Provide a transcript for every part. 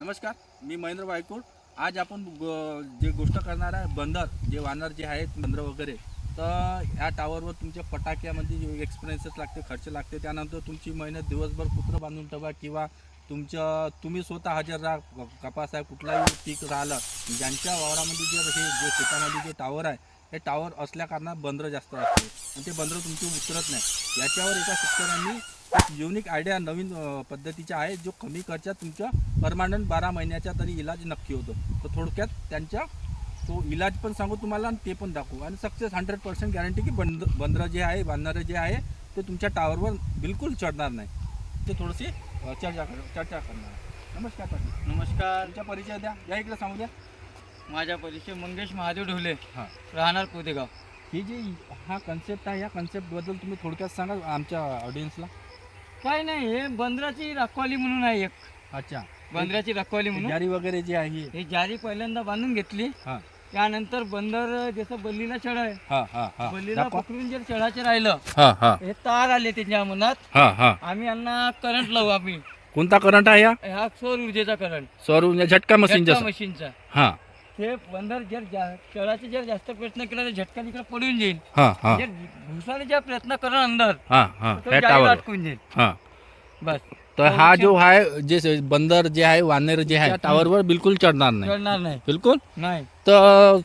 नमस्कार, मी महेंद्र वायकूळ. आज आपण जे गोष्ट करणार आहे बंदर, जे वानर जे आहेत बंदर वगैरे. तर ह्या टावरवर तुमच्या पटाक्यामध्ये जे एक्सपिरियन्सेस लागते, खर्च लागते. त्यानंतर तुमची मेहनत दिवसभर कुत्रं बांधून ठेवा किंवा तुम्ही स्वतः हजर राहा. कपास आहे, कुठलाही पीक राहिलं, ज्यांच्या वावरामध्ये जे शेतामध्ये जे टावर आहे, हे टावर असल्या कारणात बंदरं जास्त असते आणि ते बंदरं तुमची उतरत नाही. याच्यावर एका शेतकऱ्यांनी एक युनिक आयडिया नवीन पद्धतीचा आहे, जो कमी खर्चात तुमच्या परमानंट 12 महिन्याचा तरी इलाज नक्की होतो. तर थोडक्यात त्यांच्या तो इलाज पण सांगू तुम्हाला आणि ते पण दाखवू आणि सक्सेस 100% गॅरंटी की बंदरं जे आहे बांधणारं जे आहे ते तुमच्या टावरवर बिलकुल चढणार नाही. ते थोडीशी चर्चा करणार. नमस्कार पाटील. नमस्कार. तुमचा परिचय द्या, या इकडे सांगू द्या. माझा परिचय मंगेश महादेव ढोले, हां, राहणार कोदेगाव. ही जी हा कन्सेप्ट आहे, या कन्सेप्टबद्दल तुम्ही थोडक्यात सांगा आमच्या ऑडियन्सला. काय नाही, हे बंदराची रखवाली म्हणून आहे. एक अच्छा, बंदराची रखवाली म्हणून जारी वगैरे जी आहे हे जारी पहिल्यांदा बांधून घेतली. हां त्यानंतर बंदर जसं बल्लीला चढ आहे, हां हां हां बल्लीला दाखवा. पकडून जर चढायचं राहिलं, हां हां हे तार आले त्याच्या मनात, हां हां आम्ही यांना करंट लावू. आम्ही कोणता करंट आहे हा सौर ऊर्जेचा करंट, सौर ऊर्जा झटका मशीन जसं. मशीनचा. हां ते बंदर चढायचा जर जास्त प्रयत्न केला तर झटका तिकडे पडून जाईल. हां हां जर घुसाने जर प्रयत्न करा अंदर हां हां तर ह्या जाळी टावर. अटकून जाईल. हां, बस तर हा जो आहे जे बंदर जे आहे वानर जे आहे टावरवर बिलकुल चढणार नाही, चढणार नाही. बिलकुल. नाही, तर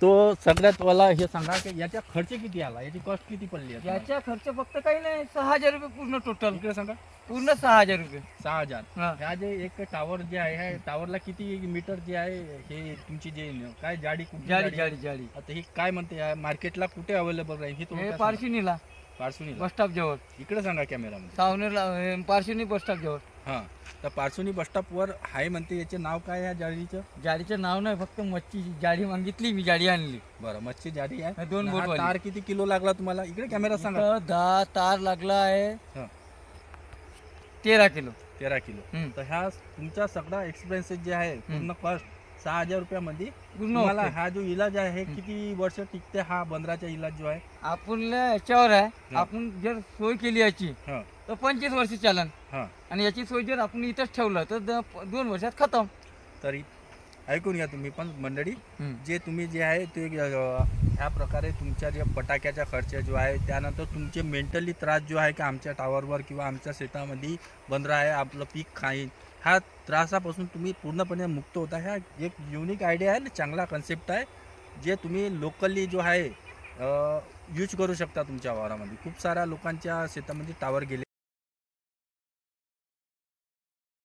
तो सगळ्यात मला हे सांगा की याचा खर्च किती आला, याची कॉस्ट किती पडली आहे? याचा खर्च फक्त काही नाही, 6,000 रुपये पूर्ण टोटल. इकडे सांगा. पूर्ण 6,000 रुपये. 6,000. हा. ह्या जे एक टावर जे आहे ह्या टावरला किती मीटर जे आहे हे तुमची जे काय जाडी कुठली जाळी जाडी आहे? जाळी जाळी. आता ही काय म्हणते मार्केटला कुठे अवेलेबल आहे हे हे थोडं पारशिनीला पार्सुनी. बस स्टॉप जवळ, इकडे सांगा कॅमेरामध्ये. सावनेरला पारशिनी बस स्टॉप जवळ. हां, तर पार्सुनी बस स्टॉपवर आहे म्हणते. याचे नाव काय आहे जाळीचं? जाळीचं नाव नाही, फक्त मच्छी जाळी मागितली, मी जाळी आणली. बरं, मच्छी जाळी आहे. हे 2 हा बोटवाली. तार किती किलो लागला तुम्हाला? इकडे कॅमेरा सांगा. इथं 10 तार लागला आहे. हां. 13 किलो. 13 किलो. हम्म. तर ह्या तुमचा सगळा एक्सपेन्सेस जे आहे पूर्ण कॉस्ट 6,000 रुपयामध्ये पूर्ण तुम्हाला ओके. हा जो इलाज आहे हे किती वर्ष टिकते? हा बंदराचा इलाज जो आहे. आपण याच्यावर आहे, हा. आपण जर सोय केली याची हां तर 25 वर्ष चालन. हां, आणि याची सोय जर आपण इथंच ठेवलं तर 2 वर्षात खतम. तरी ऐकून घ्या तुम्ही पण मंडळी. हम्म. जे तुम्ही जे आहे ते ह्या प्रकारे तुमच्या जे फटाक्याचा खर्च जो आहे, त्यानंतर तुमचे मेंटली त्रास जो आहे की आमच्या टावरवर किंवा आमच्या शेतामध्ये बंदर आहे आपलं पीक खाईन, ह्या त्रासापासून तुम्ही पूर्णपणे मुक्त होता. ह्या एक युनिक आयडिया आहे आणि चांगला कन्सेप्ट आहे, जे तुम्ही लोकली जो आहे यूज करू शकता तुमच्या वावरामध्ये. खूप साऱ्या लोकांच्या शेतामध्ये टावर गेले.